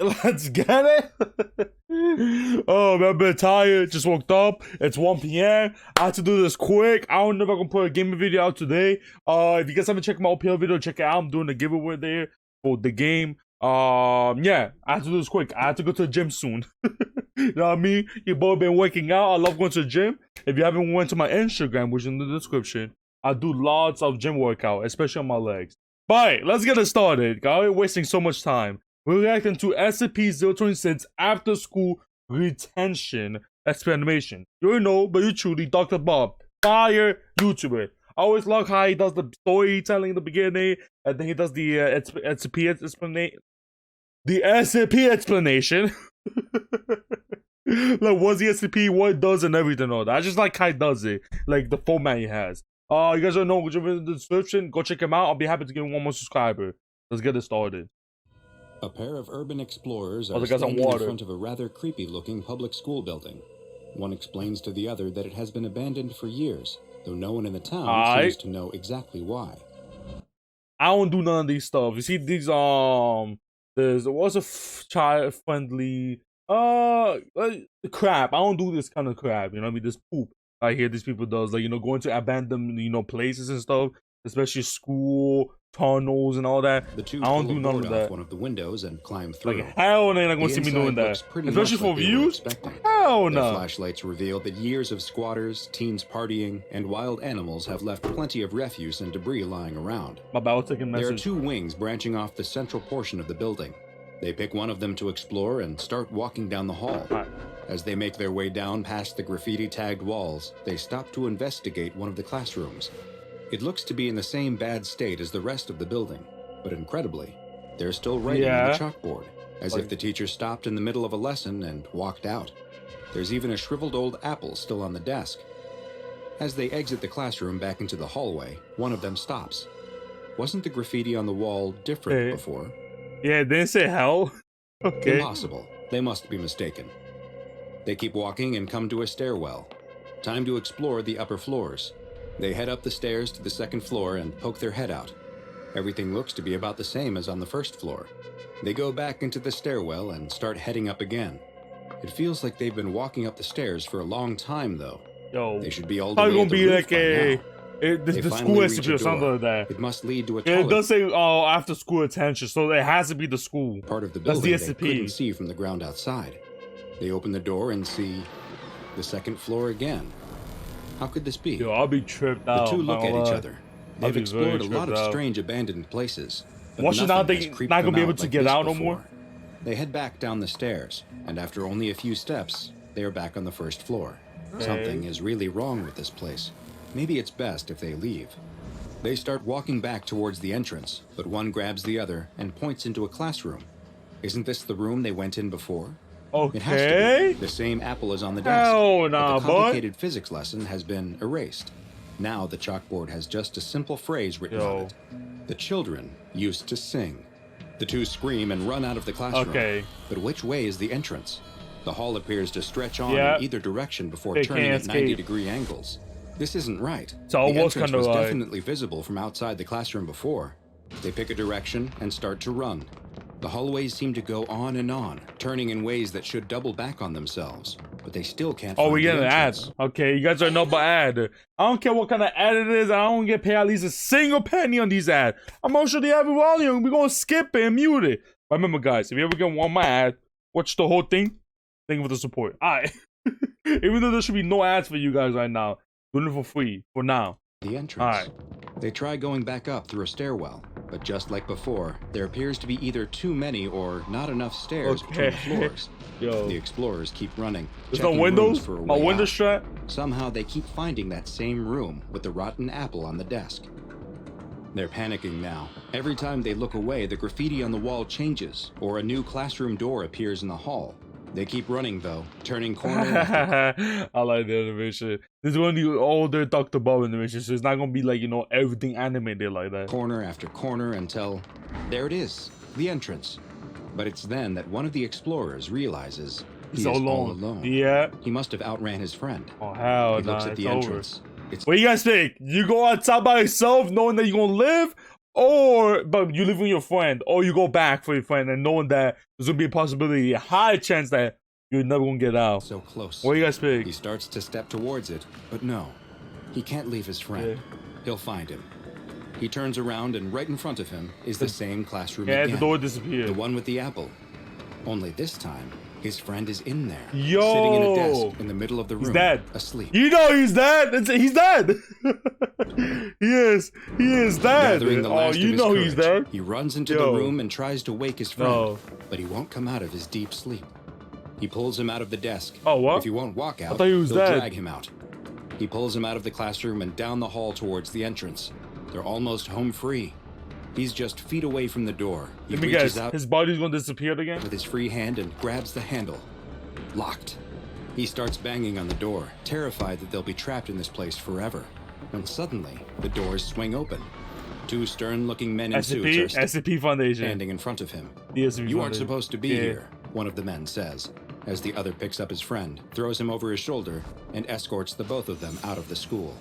let's get it. Oh man, I'm a bit tired. Just woke up. It's 1 p.m. I have to do this quick. I don't know if I can put a gaming video out today. If you guys haven't checked my OPL video, check it out. I'm doing a giveaway there for the game. Yeah, I have to do this quick. I have to go to the gym soon. You know what I mean? You both been working out. I love going to the gym. If you haven't went to my Instagram, which is in the description, I do lots of gym workout, especially on my legs. But let's get it started. Guys, wasting so much time. We're reacting to SCP-026 after school retention explanation. You already know, but you truly Dr. Bob, fire YouTuber. I always love how he does the storytelling in the beginning, and then he does the SCP explanation. The SCP explanation. Like, what's the SCP, what it does, and everything all that. I just like how he does it, like the format he has. You guys don't know, which is in the description. Go check him out. I'll be happy to give him one more subscriber. Let's get it started. A pair of urban explorers are standing in front of a rather creepy-looking public school building. One explains to the other that it has been abandoned for years, though no one in the town seems to know exactly why. I don't do none of these stuff. You see, these there was a child-friendly crap. I don't do this kind of crap. You know what I mean? This poop I hear these people does, like, you know, going to abandoned, places and stuff, especially school tunnels and all that. The two I don't do none of that. One of the windows and climb through. Like, hell, they're not gonna see me doing that, especially for views. Hell no. Their flashlights reveal that years of squatters, teens partying, and wild animals have left plenty of refuse and debris lying around. My bad, I was taking a message. There are two wings branching off the central portion of the building. They pick one of them to explore and start walking down the hall. As they make their way down past the graffiti-tagged walls, they stop to investigate one of the classrooms. It looks to be in the same bad state as the rest of the building, but incredibly, they're still writing on the chalkboard, as if the teacher stopped in the middle of a lesson and walked out. There's even a shriveled old apple still on the desk. As they exit the classroom back into the hallway, one of them stops. Wasn't the graffiti on the wall different before? Yeah, they didn't say hell. Okay. Impossible. They must be mistaken. They keep walking and come to a stairwell. Time to explore the upper floors. They head up the stairs to the second floor and poke their head out. Everything looks to be about the same as on the first floor. They go back into the stairwell and start heading up again. It feels like they've been walking up the stairs for a long time, though. Yo, they should be all the way gonna at the be roof like by now. the school SCP or something like that. It must lead to a Yeah, toilet. it does say after school attention, so it has to be the school. Part of the building That's the SCP. they couldn't see from the ground outside. They open the door and see the second floor again. How could this be? Yo, I'll be tripped out. The two look at each other. They've explored a lot of strange abandoned places. Watch it now, they're not gonna be able to get out no more. They head back down the stairs, and after only a few steps, they are back on the first floor. Something is really wrong with this place. Maybe it's best if they leave. They start walking back towards the entrance, but one grabs the other and points into a classroom. Isn't this the room they went in before? Okay. It has to be. The same apple is on the desk. Hell nah, but the complicated physics lesson has been erased. Now the chalkboard has just a simple phrase written on it. The children used to sing. The two scream and run out of the classroom. Okay. But which way is the entrance? The hall appears to stretch on in either direction before turning at 90-degree angles. This isn't right. So the entrance was definitely visible from outside the classroom before. They pick a direction and start to run. The hallways seem to go on and on, turning in ways that should double back on themselves, but they still can't find we get an ad. Okay, you guys are know about ad. I don't care what kind of ad it is. I don't get paid at least a single penny on these ads. I'm gonna show the ad volume. We're gonna skip it and mute it. But remember, guys, if you ever get one my ad, watch the whole thing. Thank you for the support. Alright. Even though there should be no ads for you guys right now, doing it for free for now. The entrance. They try going back up through a stairwell, but just like before, there appears to be either too many or not enough stairs between the floors. The explorers keep running. There's no windows? For a window strap? Somehow they keep finding that same room with the rotten apple on the desk. They're panicking now. Every time they look away, the graffiti on the wall changes, or a new classroom door appears in the hall. They keep running, though, turning corner after... I like the animation. This is one of the older Dr. Bob animations, so it's not gonna be like, everything animated like that. Corner after corner until... there it is, the entrance. But it's then that one of the explorers realizes he's all alone. Yeah. He must have outran his friend. Oh, hell He looks at the entrance. What do you guys think? You go outside by yourself knowing that you're gonna live? or but you live with your friend, or you go back for your friend, and knowing that there's gonna be a possibility, a high chance that you're never gonna get out. So close. What do you guys pick? He starts to step towards it, but no. He can't leave his friend. Yeah. He'll find him. He turns around, and right in front of him is the same classroom Yeah, again. the door disappeared. The one with the apple. Only this time, his friend is in there. Yo! Sitting in a desk in the middle of the room. He's dead. Asleep. You know he's dead. He's dead. He is dead. Gathering the Oh, last you of his know courage, he's dead. he runs into Yo. the room and tries to wake his friend, No. but he won't come out of his deep sleep. He pulls him out of the desk. Oh, what? If he won't walk out, thought he was he'll dead. drag him out. He pulls him out of the classroom and down the hall towards the entrance. They're almost home free. He's just feet away from the door. He Let me reaches guess. out His body's gonna disappear again. with his free hand and grabs the handle. Locked. He starts banging on the door, terrified that they'll be trapped in this place forever. When suddenly, the doors swing open. Two stern-looking men in suits are SCP Foundation. standing in front of him. The SCP You aren't Foundation. supposed to be Yeah. here, one of the men says, as the other picks up his friend, throws him over his shoulder, and escorts the both of them out of the school.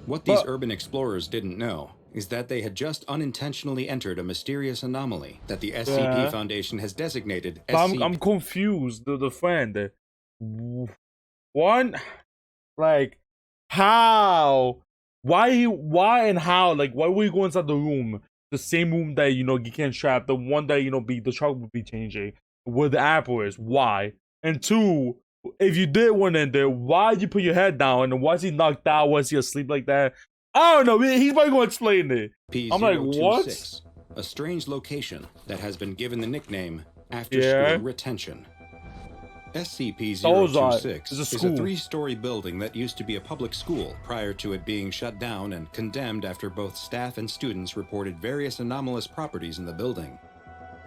What these urban explorers didn't know is that they had just unintentionally entered a mysterious anomaly that the SCP Foundation has designated as I'm confused. The friend. One, like, how? Why and how? Like, why would you go inside the room? The same room that, you can't trap. The one that, the truck would be changing. Where the apple is. Why? And two, if you did one in there, why'd you put your head down? And was he knocked out? Was he asleep like that? I don't know. He's probably going to explain it. I'm like, what? A strange location that has been given the nickname After School Retention. SCP-026 is a 3-story building that used to be a public school prior to it being shut down and condemned after both staff and students reported various anomalous properties in the building.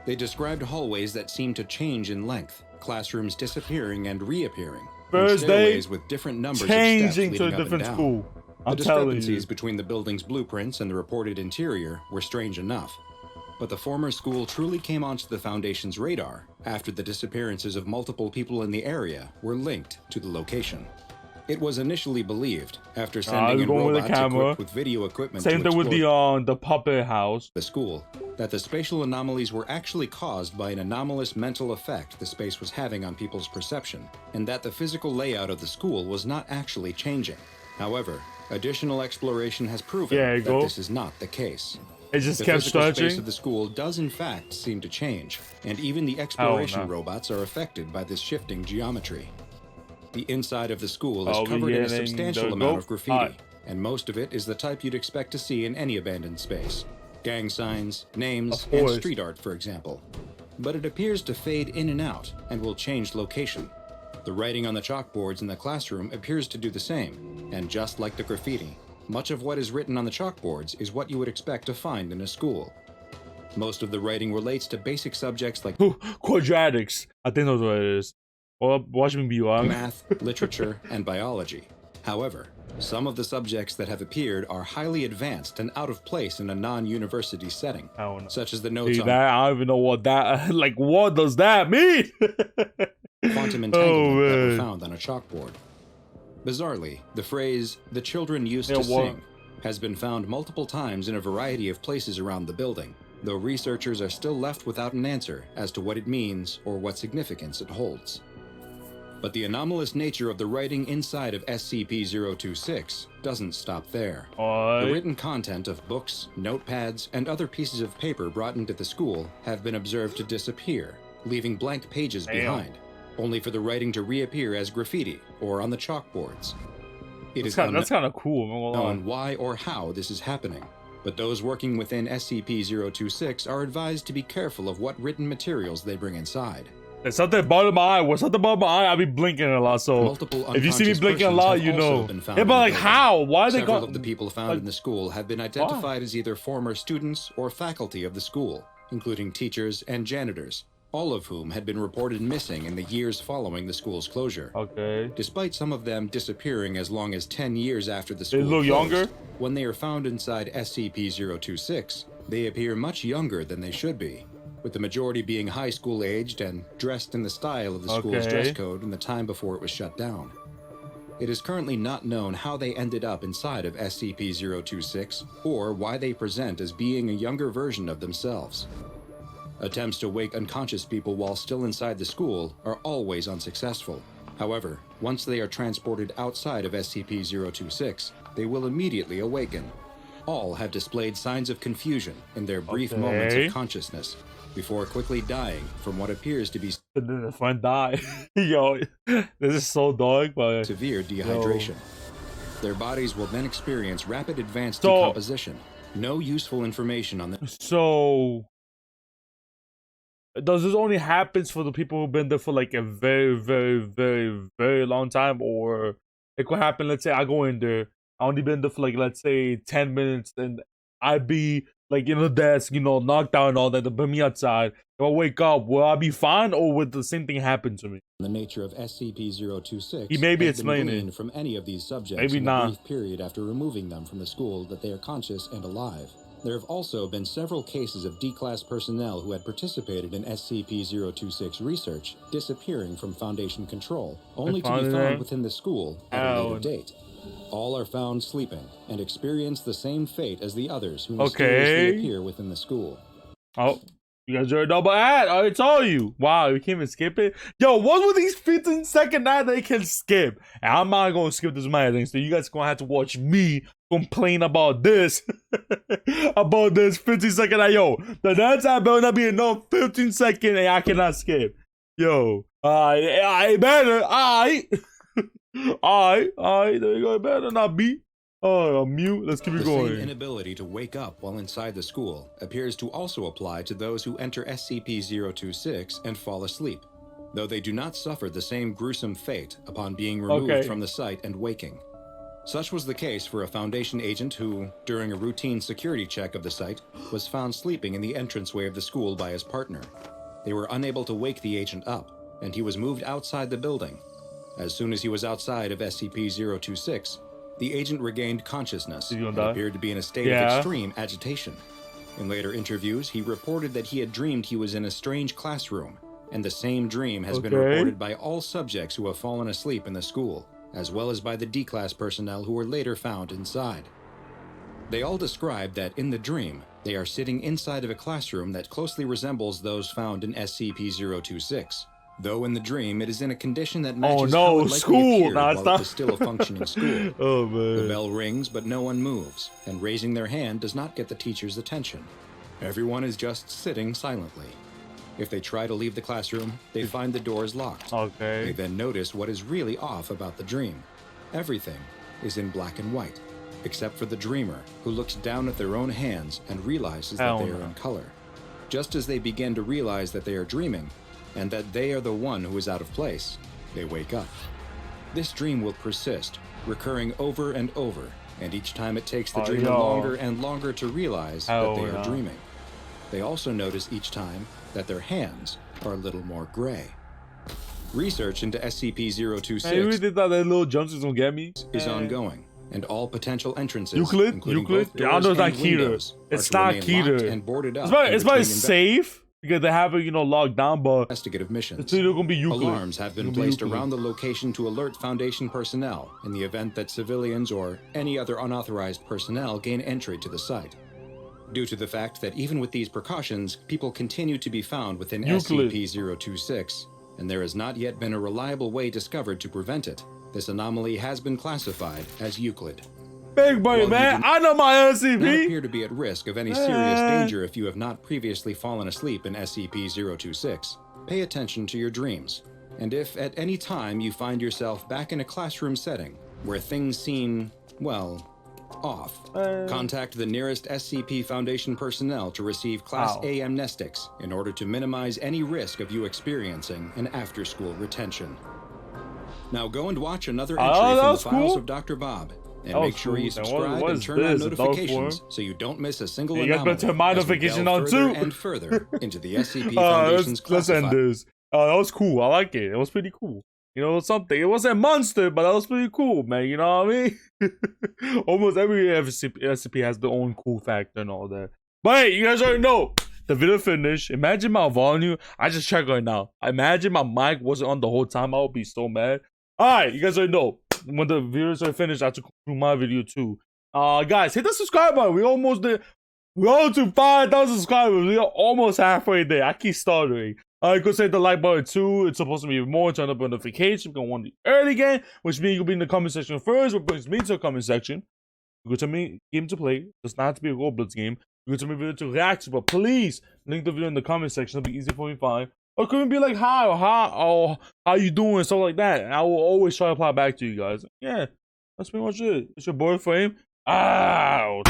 They described hallways that seemed to change in length, classrooms disappearing and reappearing, and stairways with different numbers of steps changing to a leading up and different down. school. The discrepancies between the building's blueprints and the reported interior were strange enough. But the former school truly came onto the Foundation's radar after the disappearances of multiple people in the area were linked to the location. It was initially believed, after sending in robots equipped with video equipment Same thing with the puppet house. The school, that the spatial anomalies were actually caused by an anomalous mental effect the space was having on people's perception, and that the physical layout of the school was not actually changing. However, additional exploration has proven that this is not the case. It just the kept physical stretching. space of the school does in fact seem to change, and even the exploration robots are affected by this shifting geometry. The inside of the school is covered in a substantial amount of graffiti, and most of it is the type you'd expect to see in any abandoned space. Gang signs, names, and street art, for example. But it appears to fade in and out, and will change location. The writing on the chalkboards in the classroom appears to do the same, and just like the graffiti, much of what is written on the chalkboards is what you would expect to find in a school. Most of the writing relates to basic subjects like quadratics. I think that's what it is. Well, watch me be wrong. Math, literature, and biology. However, some of the subjects that have appeared are highly advanced and out of place in a non-university setting, such as the notes on I don't even know what that like. What does that mean? quantum entanglement that were found on a chalkboard. Bizarrely, the phrase "the children used to sing" has been found multiple times in a variety of places around the building, though researchers are still left without an answer as to what it means or what significance it holds. But the anomalous nature of the writing inside of SCP-026 doesn't stop there. The written content of books, notepads, and other pieces of paper brought into the school have been observed to disappear, leaving blank pages behind, only for the writing to reappear as graffiti or on the chalkboards. That's kind of cool. Unknown why or how this is happening, but those working within SCP-026 are advised to be careful of what written materials they bring inside. There's something above my eye. What's something above my eye? I'll be blinking a lot. So if you see me blinking a lot, you know. Yeah, but like how? Why they Several of the people found in the school have been identified as either former students or faculty of the school, including teachers and janitors, all of whom had been reported missing in the years following the school's closure. Despite some of them disappearing as long as 10 years after the school closed, younger? When they are found inside SCP-026, they appear much younger than they should be, with the majority being high school aged and dressed in the style of the school's dress code in the time before it was shut down. It is currently not known how they ended up inside of SCP-026 or why they present as being a younger version of themselves. Attempts to wake unconscious people while still inside the school are always unsuccessful. However, once they are transported outside of SCP-026, they will immediately awaken. All have displayed signs of confusion in their brief moments of consciousness, before quickly dying from what appears to be the friend die. Yo, this is so dark, but severe dehydration. Their bodies will then experience rapid advanced decomposition. No useful information on them. So, does this only happens for the people who've been there for like a very, very, very, very long time, or it could happen? Let's say I go in there, I only been there for like, let's say 10 minutes, and I be like in the desk, you know, knocked out and all that. They put me outside. If I wake up, will I be fine, or would the same thing happen to me? The nature of SCP-026 he maybe has explain been it from any of these subjects maybe in not. the brief period after removing them from the school that they are conscious and alive. There have also been several cases of D-Class personnel who had participated in SCP-026 research disappearing from Foundation control, only to be found within the school at a later date. All are found sleeping and experience the same fate as the others who mysteriously appear within the school. Oh, you guys are a double ad. I told you. Wow, you can't even skip it. Yo, what were these 15-second ads they can skip? And I'm not gonna skip this my thing, so you guys gonna have to watch me complain about this. About this 15-second ad. Yo, the dance ad better not be enough 15-second and I cannot skip. Yo, I better. Alright, there you go. It better not be. Oh, I'm mute. Let's keep it going. The same inability to wake up while inside the school appears to also apply to those who enter SCP-026 and fall asleep, though they do not suffer the same gruesome fate upon being removed from the site and waking. Such was the case for a Foundation agent who, during a routine security check of the site, was found sleeping in the entranceway of the school by his partner. They were unable to wake the agent up, and he was moved outside the building. As soon as he was outside of SCP-026, the agent regained consciousness and appeared to be in a state of extreme agitation. In later interviews, he reported that he had dreamed he was in a strange classroom, and the same dream has been reported by all subjects who have fallen asleep in the school, as well as by the D-Class personnel who were later found inside. They all described that in the dream, they are sitting inside of a classroom that closely resembles those found in SCP-026. Though in the dream, it is in a condition that matches how it likely appeared while it was still a functioning school. Oh, man. The bell rings, but no one moves, and raising their hand does not get the teacher's attention. Everyone is just sitting silently. If they try to leave the classroom, they find the doors locked. They then notice what is really off about the dream. Everything is in black and white, except for the dreamer, who looks down at their own hands and realizes that they are in color. Just as they begin to realize that they are dreaming, and that they are the one who is out of place, they wake up. This dream will persist, recurring over and over, and each time it takes the dreamer longer and longer to realize that they are dreaming. They also notice each time that their hands are a little more gray. Research into SCP-026 I really thought that little jumpsuits gonna get me. Is ongoing, and all potential entrances, Euclid? Yeah, I know it's not Keter. It's not Keter. And boarded up it's probably safe. Because they have it, you know, locked down, but investigative missions. It's either gonna be Euclid. Alarms have been placed around the location to alert Foundation personnel in the event that civilians or any other unauthorized personnel gain entry to the site. Due to the fact that even with these precautions, people continue to be found within SCP-026, and there has not yet been a reliable way discovered to prevent it, this anomaly has been classified as Euclid. Big boy, man. I know my SCP. You appear to be at risk of any serious danger if you have not previously fallen asleep in SCP-026. Pay attention to your dreams. And if at any time you find yourself back in a classroom setting where things seem, well, off, contact the nearest SCP Foundation personnel to receive Class A amnestics in order to minimize any risk of you experiencing an after-school retention. Now go and watch another entry from the files of Dr. Bob. And make sure you subscribe and turn on notifications so you don't miss a single anomaly. You guys better turn my notification on too. And further into the SCP Foundation's let's end this. That was cool. I like it. It was pretty cool. You know, something. It wasn't a monster, but that was pretty cool, man. You know what I mean? Almost every SCP has their own cool factor and all that. But hey, you guys already know. The video finished. Imagine my volume. I just checked right now. Imagine my mic wasn't on the whole time. I would be so mad. Alright, you guys already know. when the videos are finished, I have to conclude my video too. Guys, hit the subscribe button. We almost did. We're on to 5,000 subscribers. We are almost halfway there. I keep stuttering. Go hit the like button too. It's supposed to be more. Turn up notifications. We're going to want the early game, which means you'll be in the comment section first. What brings me to the comment section. Go to me game to play. Does not have to be a Roblox game. Go to me video to react to, but please link the video in the comment section. It'll be easy for me to find. Or could it be like hi or how you doing, stuff like that. And I will always try to reply back to you guys. Yeah, that's pretty much it. It's your boy Frame. Out.